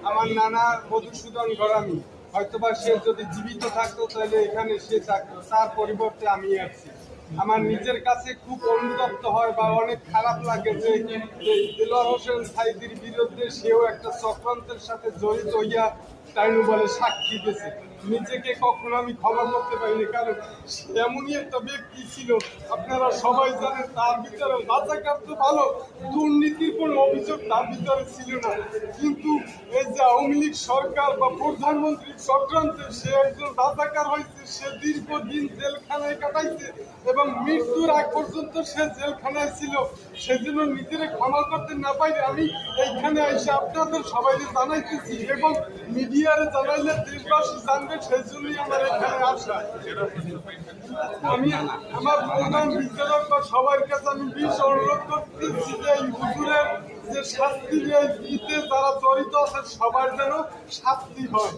আমার নানা মধুসূদন গড়ামি, হয়তোবা সে যদি জীবিত থাকতো তাহলে এখানে সে থাকতো, তার পরিবর্তে আমি আসছি। আমার নিজের কাছে খুব অনুতপ্ত হয় বা অনেক খারাপ লাগে যে দেলোয়ার হোসেন সাঈদীর বিরুদ্ধে সেও একটা চক্রান্তের সাথে জড়িত হইয়া তাইনু বলে সাক্ষী দিয়েছে। নিজেকে কখনো আমি ক্ষমা করতে পারিনি, কারণ এমনই একটা ব্যক্তি ছিল, আপনারা সবাই জানেন তার ভিতরে রাজাকার তো ভালো, দুর্নীতির কোনো অভিযোগ তার ভিতরে ছিল না। কিন্তু এই যে আওয়ামী লীগ সরকার বা প্রধানমন্ত্রীর চক্রান্তে সে একজন রাজাকার হয়েছে, সে দীর্ঘদিন জেলখানায় কাটাইছে এবং মৃত্যুর আগ পর্যন্ত সে জেলখানায় ছিল। সেজন্য নিজের ক্ষমা করতে না পাইলে আমি এইখানে এসে আপনাদের সবাইকে জানাইতেছি এবং মিডিয়ারে জানাইলে দেশবাসী জানবে, সেই জন্যই আমার এখানে আসা। আমি আমার প্রধান বিচারক বা সবার কাছে আমি বিশেষ অনুরোধ করতেছি যে এই হুজুরের যে শাস্তি দিতে যারা জড়িত আছে সবার যেন শাস্তি হয়।